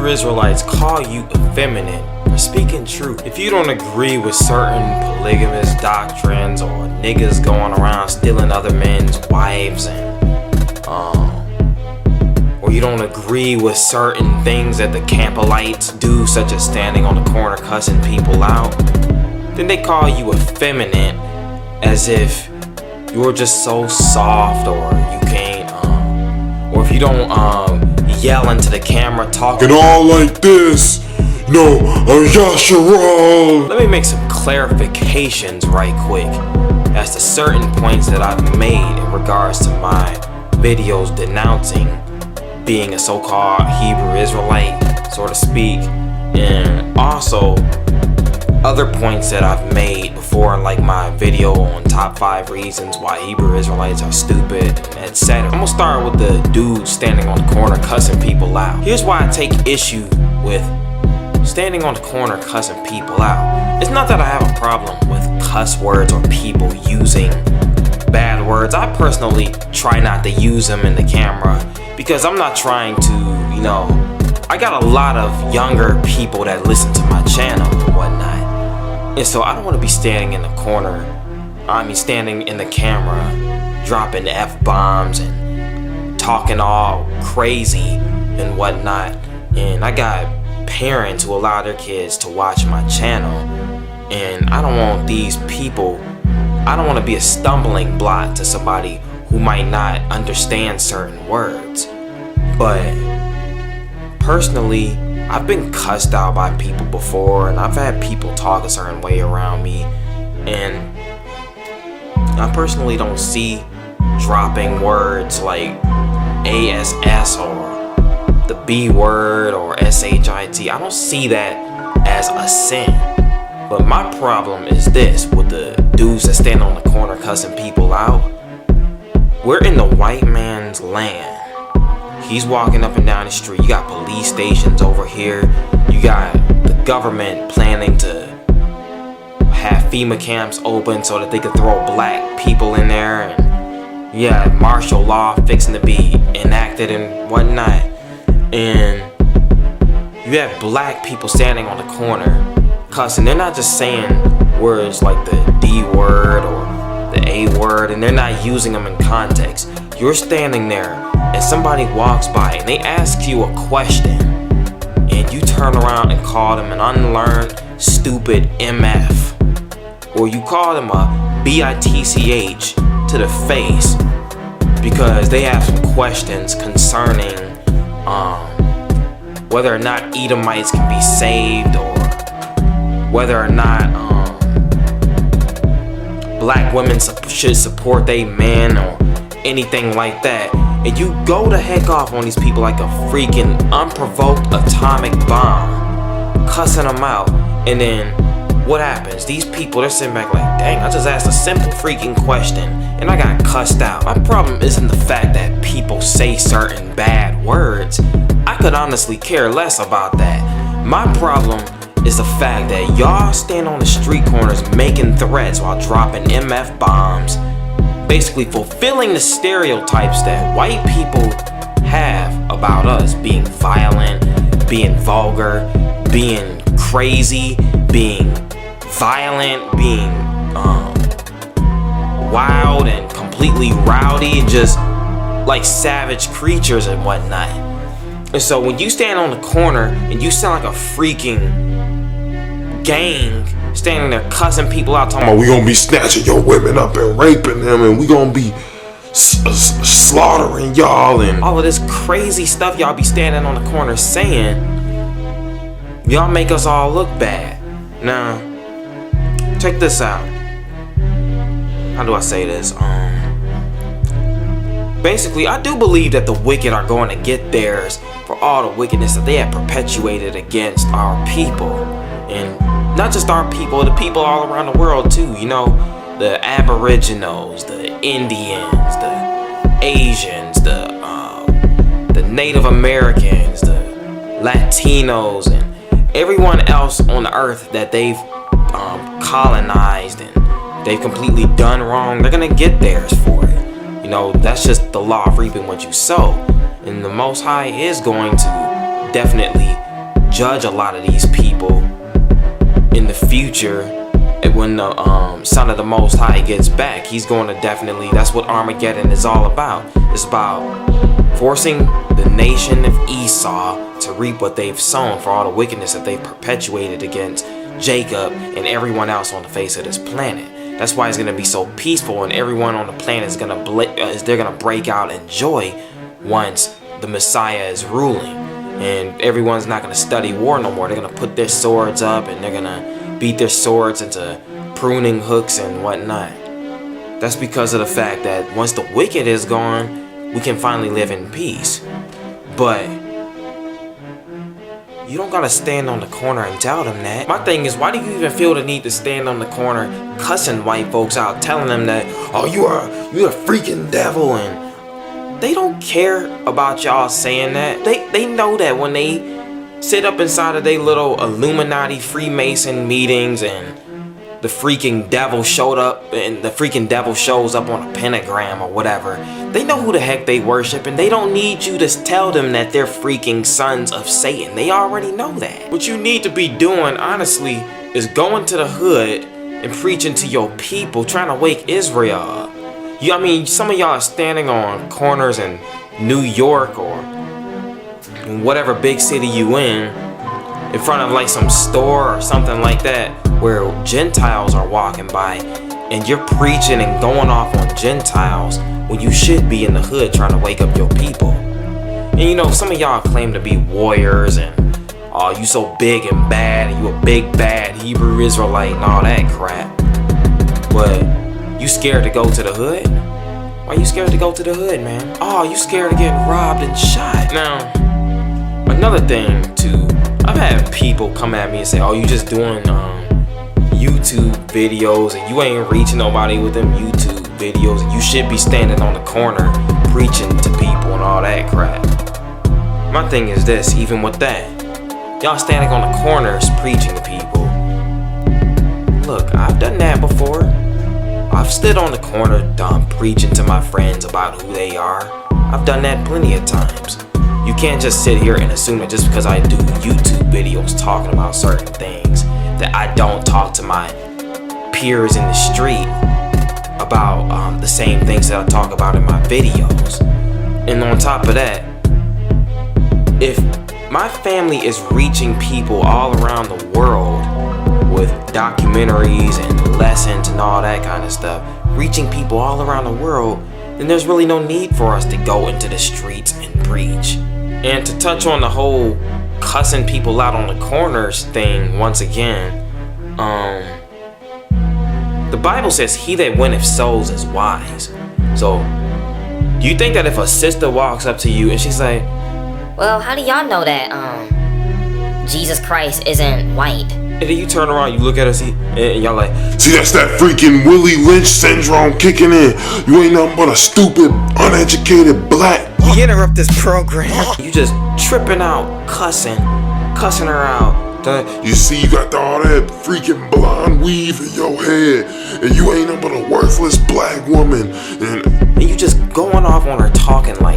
Hebrew Israelites call you effeminate for speaking truth. If you don't agree with certain polygamous doctrines, or niggas going around stealing other men's wives, and or you don't agree with certain things that the Campbellites do, such as standing on the corner cussing people out, then they call you effeminate as if you're just so soft, or you can't, or if you don't yell into the camera talking all like this. No, I'm Yasharal. Let me make some clarifications right quick as to certain points that I've made in regards to my videos denouncing being a so-called Hebrew Israelite, so to speak, and also other points that I've made before, like my video on top 5 reasons why Hebrew Israelites are stupid, etc. I'm gonna start with the dude standing on the corner cussing people out. Here's why I take issue with standing on the corner cussing people out. It's not that I have a problem with cuss words or people using bad words. I personally try not to use them in the camera because I'm not trying to, I got a lot of younger people that listen to my channel and whatnot. And so I don't want to be standing in the corner, standing in the camera, dropping F-bombs and talking all crazy and whatnot. And I got parents who allow their kids to watch my channel. And I don't want these people, I don't want to be a stumbling block to somebody who might not understand certain words. But personally, I've been cussed out by people before, and I've had people talk a certain way around me, and I personally don't see dropping words like ASS or the B word or SHIT. I don't see that as a sin. But my problem is this with the dudes that stand on the corner cussing people out. We're in the white man's land. He's walking up and down the street. You got police stations over here. You got the government planning to have FEMA camps open so that they could throw black people in there. And you got martial law fixing to be enacted and whatnot. And you have black people standing on the corner cussing. They're not just saying words like the D word or the A word, and they're not using them in context. You're standing there and somebody walks by and they ask you a question, and you turn around and call them an unlearned, stupid MF, or you call them a BITCH to the face because they have some questions concerning whether or not Edomites can be saved, or whether or not black women should support their men, or anything like that. And you go the heck off on these people like a freaking unprovoked atomic bomb, cussing them out. And then what happens? These people, they're sitting back like, dang, I just asked a simple freaking question and I got cussed out. My problem isn't the fact that people say certain bad words. I could honestly care less about that. My problem is the fact that y'all stand on the street corners making threats while dropping MF bombs, basically fulfilling the stereotypes that white people have about us: being violent, being vulgar, being crazy, being violent, being wild and completely rowdy and just like savage creatures and whatnot. And so when you stand on the corner and you sound like a freaking gang standing there cussing people out, talking about we gonna be snatching your women up and raping them, and we gonna be slaughtering y'all, and all of this crazy stuff y'all be standing on the corner saying, y'all make us all look bad. Now, check this out. How do I say this? Basically, I do believe that the wicked are going to get theirs for all the wickedness that they have perpetuated against our people. And not just our people, the people all around the world too. The Aboriginals, the Indians, the Asians, the Native Americans, the Latinos, and everyone else on the earth that they've colonized and they've completely done wrong. They're gonna get theirs for it. That's just the law of reaping what you sow. And the Most High is going to definitely judge a lot of these people in the future. And when the Son of the Most High gets back, he's going to definitely, that's what Armageddon is all about. It's about forcing the nation of Esau to reap what they've sown for all the wickedness that they've perpetuated against Jacob and everyone else on the face of this planet. That's why it's going to be so peaceful, and everyone on the planet is going to they're going to break out in joy once the Messiah is ruling. And everyone's not going to study war no more. They're going to put their swords up, and they're going to beat their swords into pruning hooks and whatnot. That's because of the fact that once the wicked is gone, we can finally live in peace. But you don't gotta stand on the corner and tell them that. My thing is, why do you even feel the need to stand on the corner cussing white folks out, telling them that, oh, you're a freaking devil? And they don't care about y'all saying that. They know that when they sit up inside of their little Illuminati Freemason meetings and the freaking devil showed up and the freaking devil shows up on a pentagram or whatever, they know who the heck they worship, and they don't need you to tell them that they're freaking sons of Satan. They already know that. What you need to be doing, honestly, is going to the hood and preaching to your people, trying to wake Israel up. I mean, some of y'all are standing on corners in New York or in whatever big city you in front of like some store or something like that, where Gentiles are walking by, and you're preaching and going off on Gentiles when you should be in the hood trying to wake up your people. And you know, some of y'all claim to be warriors and oh, you so big and bad, and you a big bad Hebrew Israelite and all that crap. But you scared to go to the hood? Why you scared to go to the hood, man? Oh, you scared of getting robbed and shot. Now, another thing too, I've had people come at me and say, oh, you just doing YouTube videos and you ain't reaching nobody with them YouTube videos, and you should be standing on the corner preaching to people and all that crap. My thing is this, even with that, y'all standing on the corners preaching to people. Look, I've done that before. I've stood on the corner preaching to my friends about who they are. I've done that plenty of times. You can't just sit here and assume that just because I do YouTube videos talking about certain things, that I don't talk to my peers in the street about the same things that I talk about in my videos. And on top of that, if my family is reaching people all around the world with documentaries and lessons and all that kind of stuff, reaching people all around the world, then there's really no need for us to go into the streets and preach. And to touch on the whole cussing people out on the corners thing once again, the Bible says he that winneth souls is wise. So do you think that if a sister walks up to you and she's like, well, how do y'all know that Jesus Christ isn't white? And then you turn around, you look at her, and y'all like, see, that's that freaking Willie Lynch syndrome kicking in. You ain't nothing but a stupid, uneducated black. We interrupt this program. You just tripping out, cussing her out. You see, you got all that freaking blonde weave in your head, and you ain't nothing but a worthless black woman. And you just going off on her talking like